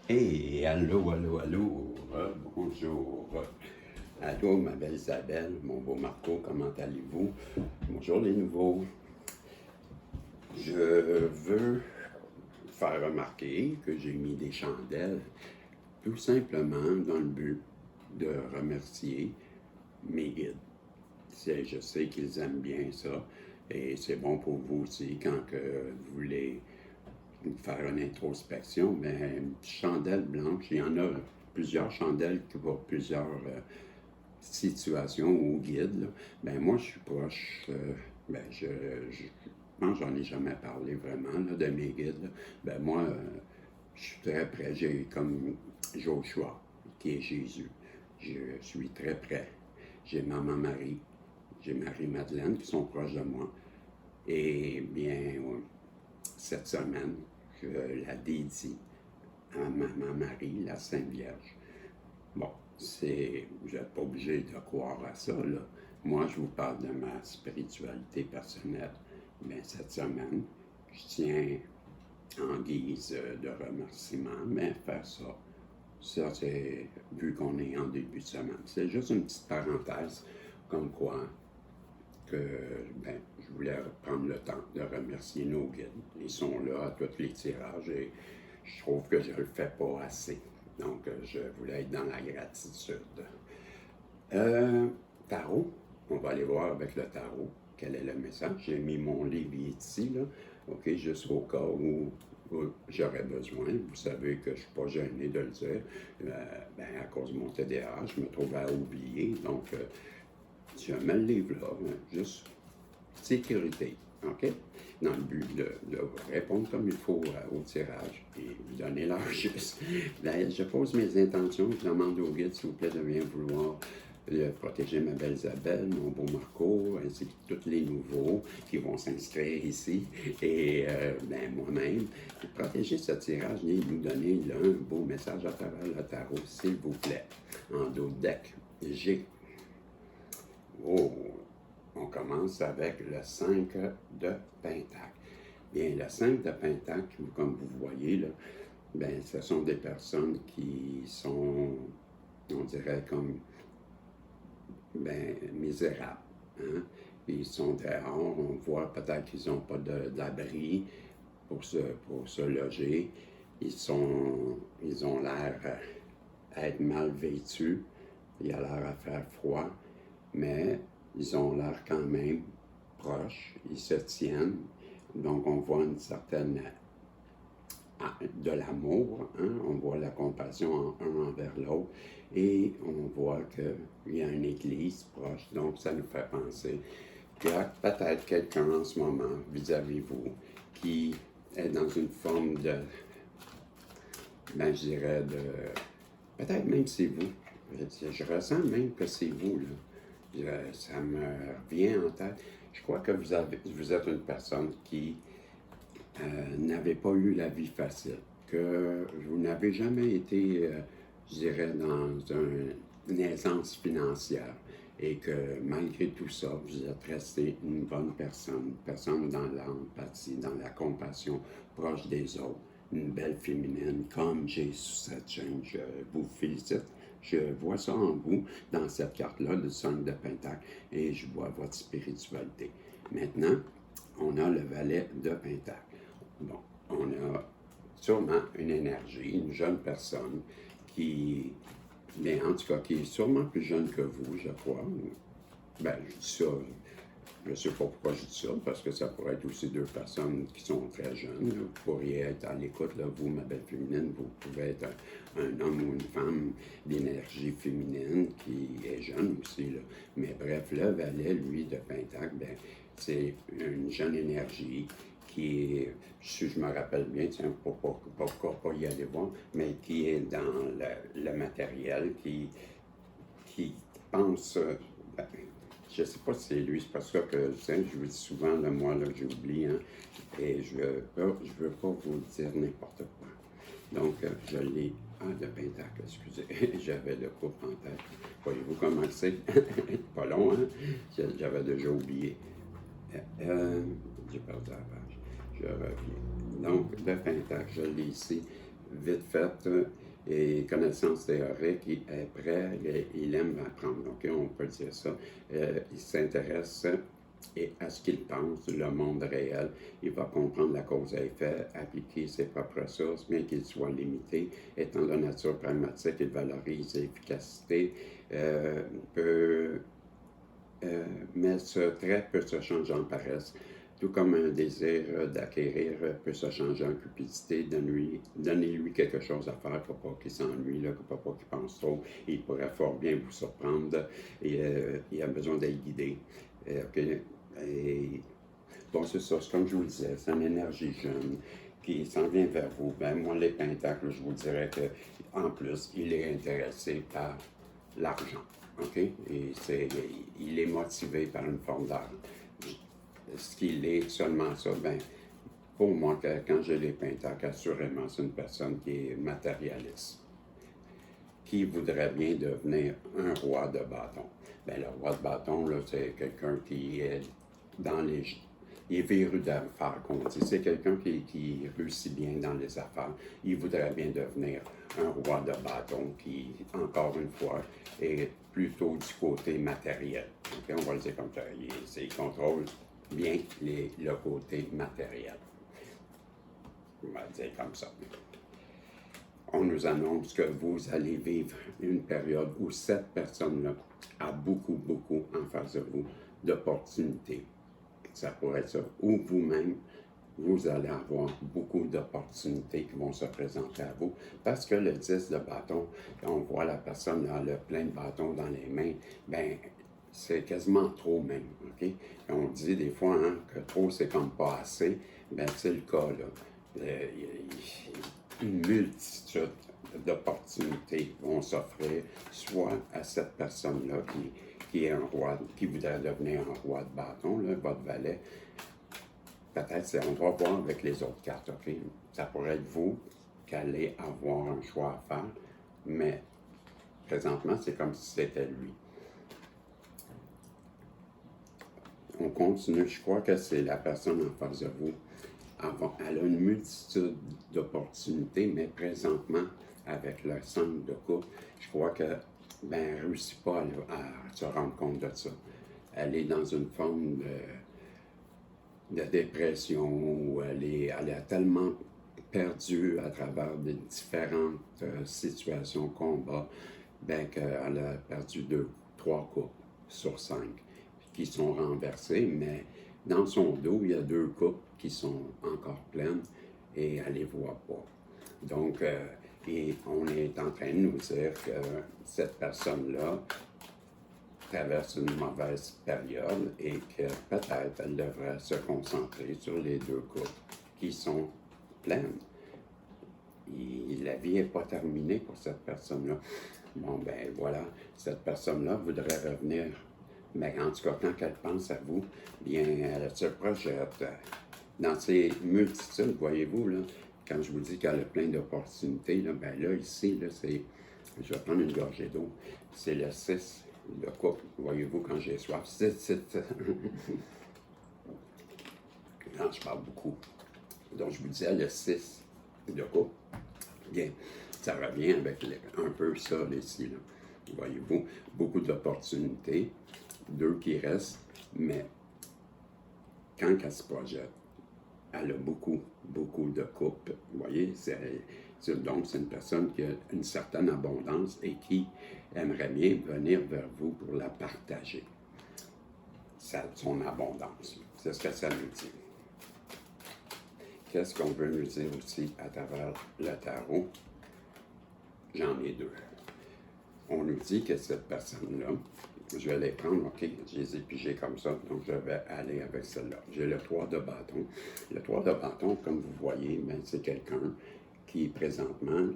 Hey, allô, allô, allô, bonjour. Allô, ma belle Isabelle, mon beau Marco, comment allez-vous? Bonjour les nouveaux. Je veux faire remarquer que j'ai mis des chandelles tout simplement dans le but de remercier mes guides. Je sais qu'ils aiment bien ça et c'est bon pour vous aussi quand que vous voulez faire une introspection, ben, une chandelle blanche, il y en a plusieurs chandelles pour plusieurs situations ou guides. Là. Ben, moi, je suis proche, ben, je pense que j'en ai jamais parlé vraiment là, de mes guides. Là. Ben, moi, je suis très près. J'ai comme Joshua, qui est Jésus. Je suis très près. J'ai Maman Marie, j'ai Marie-Madeleine qui sont proches de moi. Et bien, cette semaine, je la dédie à Maman Marie, la Sainte Vierge. Bon, vous n'êtes pas obligé de croire à ça, là. Moi, je vous parle de ma spiritualité personnelle. Mais cette semaine, je tiens, en guise de remerciement, mais faire ça. Ça, c'est, vu qu'on est en début de semaine, c'est juste une petite parenthèse, comme quoi que ben, je voulais prendre le temps de remercier nos guides. Ils sont là à tous les tirages et je trouve que je ne le fais pas assez. Donc, je voulais être dans la gratitude. Tarot, on va aller voir avec le tarot quel est le message. J'ai mis mon livre ici, là, OK, juste au cas où j'aurais besoin. Vous savez que je ne suis pas gêné de le dire. Ben, à cause de mon TDAH, je me trouve à oublier. Donc, je mets le livre là, juste sécurité, OK? Dans le but de répondre comme il faut au tirage et vous donner l'heure juste. Ben, je pose mes intentions, je demande au guide, s'il vous plaît, de bien vouloir protéger ma belle Isabelle, mon beau Marco, ainsi que tous les nouveaux qui vont s'inscrire ici, et ben, moi-même. Protéger ce tirage et nous donner là, un beau message à travers le tarot, s'il vous plaît. En dos de deck, j'ai... Oh, on commence avec le 5 de Pentacle. Bien, le 5 de Pentacle, comme vous voyez, là, ben, ce sont des personnes qui sont, on dirait, comme ben, misérables. Hein? Ils sont dehors, on voit peut-être qu'ils n'ont pas d'abri pour se loger. Ils ont l'air à être mal vêtus. Il a l'air à faire froid, mais ils ont l'air quand même proches, ils se tiennent. Donc, on voit une certaine de l'amour, hein? On voit la compassion un envers l'autre et on voit qu'il y a une église proche. Donc, ça nous fait penser qu'il y a peut-être quelqu'un en ce moment vis-à-vis vous qui est dans une forme de, ben, je dirais, peut-être même c'est vous. Je ressens même que c'est vous, là. Ça me revient en tête. Je crois que vous êtes une personne qui n'avez pas eu la vie facile, que vous n'avez jamais été, je dirais, dans une aisance financière et que malgré tout ça, vous êtes resté une bonne personne, une personne dans l'empathie, dans la compassion, proche des autres, une belle féminine comme j'ai sur cette chaîne. Je vous félicite. Je vois ça en vous, dans cette carte-là, le 5 de Pentacle, et je vois votre spiritualité. Maintenant, on a le valet de Pentacle. Bon, on a sûrement une énergie, une jeune personne qui, bien, en tout cas, qui est sûrement plus jeune que vous, je crois. Ben, je dis ça, je ne sais pas pourquoi je dis ça, parce que ça pourrait être aussi deux personnes qui sont très jeunes. Là. Vous pourriez être à l'écoute, là, vous, ma belle féminine, vous pouvez être un homme ou une femme d'énergie féminine qui est jeune aussi. Là. Mais bref, le valet, lui, de Pentacle, ben, c'est une jeune énergie qui est, si je me rappelle bien, tiens, pourquoi pas y aller voir, mais qui est dans le matériel, qui pense, ben, je ne sais pas si c'est lui, c'est parce que je vous dis souvent, là, moi, là, j'oublie, hein, et je veux pas vous dire n'importe quoi. Donc, je l'ai, de Pentacle, excusez, j'avais le coupe en tête. Voyez-vous comment c'est? Pas long, hein? J'avais déjà oublié. J'ai perdu la page. Je reviens. Donc, le Pentacle, je l'ai ici. vite fait, et connaissances théoriques, il est prêt, il aime apprendre. OK, on peut dire ça. Il s'intéresse et à ce qu'il pense, le monde réel. Il va comprendre la cause à effet, appliquer ses propres ressources, bien qu'il soit limité. Étant de nature pragmatique, il valorise l'efficacité, peut mais ce trait peut se changer en paresse, tout comme un désir d'acquérir peut se changer en cupidité. Donnez-lui quelque chose à faire pour pas qu'il s'ennuie, pour pas qu'il pense trop. Il pourrait fort bien vous surprendre et il a besoin d'être guidé. Okay? Et, bon, c'est ça, comme je vous le disais, c'est une énergie jeune qui s'en vient vers vous. Ben, moi, les pentacles, je vous dirais qu'en plus, il est intéressé par l'argent. OK? Et il est motivé par une forme d'art. Ce qu'il est seulement ça, ben, pour moi, quand j'ai les pentacles, assurément, c'est une personne qui est matérialiste, qui voudrait bien devenir un roi de bâton. Ben, le roi de bâton, là, c'est quelqu'un qui est dans les... Il est verru d'affaires, qu'on dit. C'est quelqu'un qui réussit bien dans les affaires. Il voudrait bien devenir un roi de bâton qui, encore une fois, est plutôt du côté matériel. Okay? On va le dire comme ça. Il contrôle bien le côté matériel. On va le dire comme ça. On nous annonce que vous allez vivre une période où cette personne-là a beaucoup en face de vous d'opportunités. Ça pourrait être ça. Ou vous-même, vous allez avoir beaucoup d'opportunités qui vont se présenter à vous. Parce que le 10 de bâton, quand on voit la personne a le plein de bâtons dans les mains, ben c'est quasiment trop même. OK? On dit des fois hein, que trop, c'est comme pas assez. Ben c'est le cas, là. Une multitude d'opportunités vont s'offrir, soit à cette personne-là qui est un roi, qui voudrait devenir un roi de bâton, là, votre valet. Peut-être, on va voir avec les autres cartes, OK? Ça pourrait être vous qui allez avoir un choix à faire, mais présentement, c'est comme si c'était lui. On continue, je crois que c'est la personne en face de vous. Elle a une multitude d'opportunités, mais présentement, avec le 5 de coupe, je crois que ben, elle ne réussit pas à se rendre compte de ça. Elle est dans une forme de dépression où elle a tellement perdu à travers des différentes situations, combats, ben, qu'elle a perdu 3 coupes sur 5 qui sont renversées, mais dans son dos, il y a 2 coupes qui sont encore pleines et elle ne les voit pas. Donc, et on est en train de nous dire que cette personne-là traverse une mauvaise période et que peut-être elle devrait se concentrer sur les 2 coupes qui sont pleines. La vie n'est pas terminée pour cette personne-là. Bon, ben voilà, cette personne-là voudrait revenir. Mais en tout cas, quand elle pense à vous, bien, elle se projette dans ces multitudes, voyez-vous, là, quand je vous dis qu'elle a plein d'opportunités, là, ben là, ici, là, c'est, je vais prendre une gorgée d'eau, c'est le 6 de coupe, voyez-vous, quand j'ai soif, 6. Quand je parle beaucoup. Donc, je vous disais le 6 de coupe. Bien, ça revient avec un peu ça, ici, là. Voyez-vous, beaucoup d'opportunités, 2 qui restent, mais quand elle se projette, elle a beaucoup de coupes. Vous voyez, donc c'est une personne qui a une certaine abondance et qui aimerait bien venir vers vous pour la partager. Son abondance. C'est ce que ça nous dit. Qu'est-ce qu'on veut nous dire aussi à travers le tarot? J'en ai 2. On nous dit que cette personne-là, je vais les prendre, OK, je les ai pigés comme ça, donc je vais aller avec celle-là. J'ai le 3 de bâton. Le 3 de bâton, comme vous voyez, ben, c'est quelqu'un qui, présentement,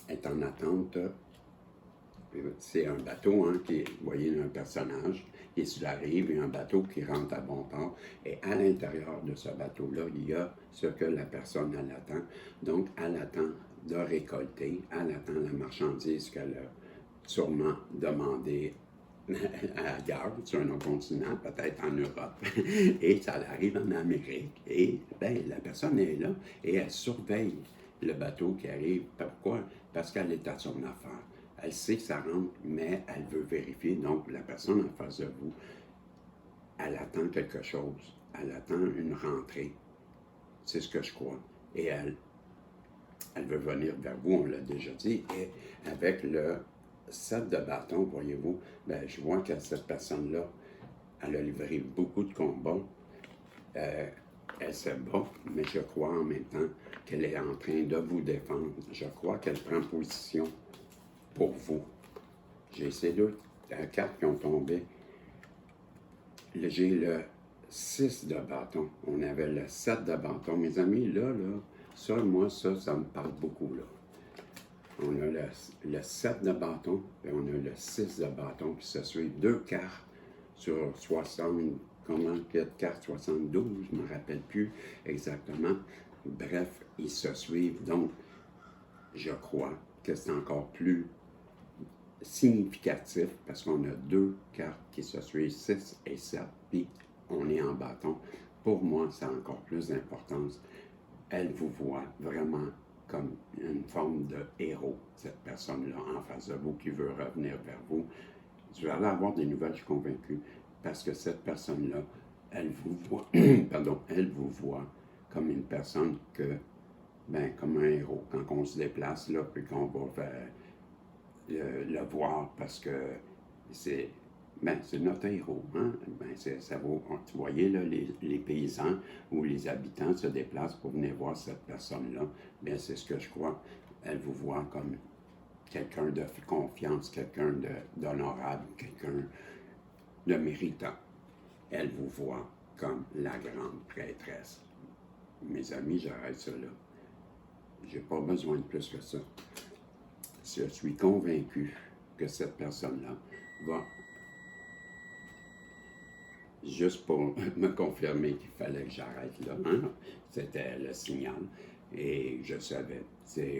est en attente. C'est un bateau, hein, vous voyez, un personnage qui est sur la rive et un bateau qui rentre à bon port. Et à l'intérieur de ce bateau-là, il y a ce que la personne, elle attend. Donc, elle attend de récolter, elle attend la marchandise qu'elle a sûrement demandé ailleurs, sur un autre continent, peut-être en Europe, et ça arrive en Amérique, et ben, la personne est là, et elle surveille le bateau qui arrive. Pourquoi? Parce qu'elle est à son affaire. Elle sait que ça rentre, mais elle veut vérifier. Donc, la personne en face de vous, elle attend quelque chose. Elle attend une rentrée. C'est ce que je crois. Et elle veut venir vers vous, on l'a déjà dit. Et avec le 7 de bâton, voyez-vous, ben, je vois que cette personne-là, elle a livré beaucoup de combats. Elle se bat, mais je crois en même temps qu'elle est en train de vous défendre. Je crois qu'elle prend position pour vous. J'ai ces deux cartes qui ont tombé. J'ai le 6 de bâton. On avait le 7 de bâton. Mes amis, là, ça, moi, ça me parle beaucoup, là. On a le 7 de bâton et on a le 6 de bâton qui se suivent. Deux cartes sur 60, comment, quelle carte 72, je ne me rappelle plus exactement. Bref, ils se suivent. Donc, je crois que c'est encore plus significatif parce qu'on a deux cartes qui se suivent, 6 et 7, puis on est en bâton. Pour moi, ça a encore plus d'importance. Elle vous voit vraiment comme une forme de héros, cette personne-là en face de vous qui veut revenir vers vous. Vous allez avoir des nouvelles, je suis convaincu, parce que cette personne-là, elle vous voit, pardon, elle vous voit comme une personne que, ben, comme un héros. Quand on se déplace là, puis qu'on va vers le voir parce que c'est notre héros. Hein? Ben, ça vaut, vous voyez, là, les paysans ou les habitants se déplacent pour venir voir cette personne-là. Bien, c'est ce que je crois. Elle vous voit comme quelqu'un de confiance, quelqu'un d'honorable, quelqu'un de méritant. Elle vous voit comme la grande prêtresse. Mes amis, j'arrête ça là. J'ai pas besoin de plus que ça. Je suis convaincu que cette personne-là va, juste pour me confirmer qu'il fallait que j'arrête là, hein? C'était le signal. Et je savais,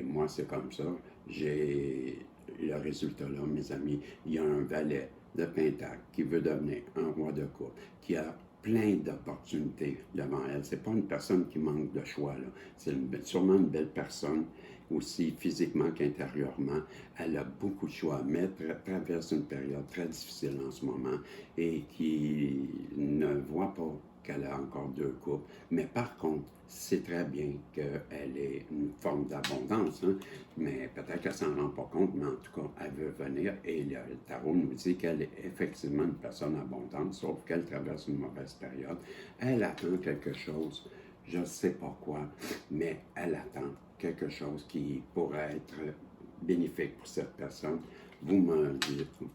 moi c'est comme ça. J'ai le résultat là, mes amis. Il y a un valet de Pentacle qui veut devenir un roi de coupe, qui a plein d'opportunités devant elle. C'est pas une personne qui manque de choix, là. C'est sûrement une belle personne, aussi physiquement qu'intérieurement. Elle a beaucoup de choix, mais traverse une période très difficile en ce moment et qui ne voit pas qu'elle a encore deux couples. Mais par contre, c'est très bien qu'elle ait une forme d'abondance, hein? Mais peut-être qu'elle s'en rend pas compte, mais en tout cas, elle veut venir et le tarot nous dit qu'elle est effectivement une personne abondante, sauf qu'elle traverse une mauvaise période. Elle attend quelque chose, je ne sais pas quoi, mais elle attend quelque chose qui pourrait être bénéfique pour cette personne. Vous me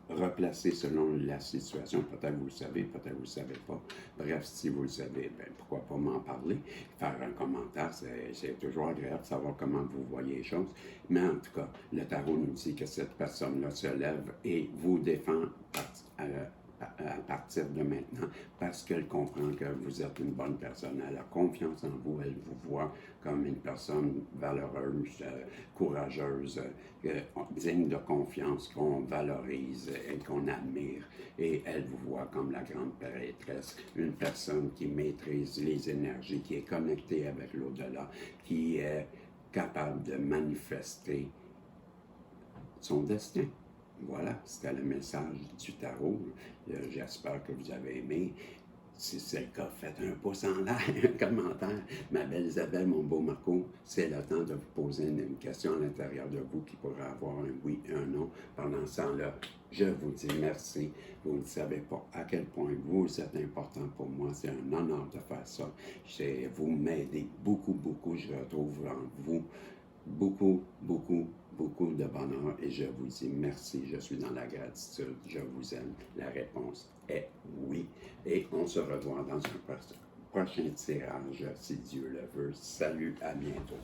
replacez selon la situation. Peut-être vous le savez, peut-être vous ne le savez pas. Bref, si vous le savez, ben, pourquoi pas m'en parler, faire un commentaire. C'est toujours agréable de savoir comment vous voyez les choses. Mais en tout cas, le tarot nous dit que cette personne-là se lève et vous défend à partir de maintenant, parce qu'elle comprend que vous êtes une bonne personne. Elle a confiance en vous, elle vous voit comme une personne valeureuse, courageuse, digne de confiance, qu'on valorise et qu'on admire. Et elle vous voit comme la grande prêtresse, une personne qui maîtrise les énergies, qui est connectée avec l'au-delà, qui est capable de manifester son destin. Voilà, c'était le message du tarot. J'espère que vous avez aimé. Si c'est le cas, faites un pouce en l'air, un commentaire. Ma belle Isabelle, mon beau Marco, c'est le temps de vous poser une question à l'intérieur de vous qui pourrait avoir un oui et un non. Pendant ce temps-là, je vous dis merci. Vous ne savez pas à quel point vous êtes important pour moi. C'est un honneur de faire ça. Vous m'aidez beaucoup, beaucoup. Je retrouve en vous beaucoup, beaucoup, beaucoup de bonheur et je vous dis merci. Je suis dans la gratitude. Je vous aime. La réponse est oui. Et on se revoit dans un prochain tirage, si Dieu le veut. Salut, à bientôt.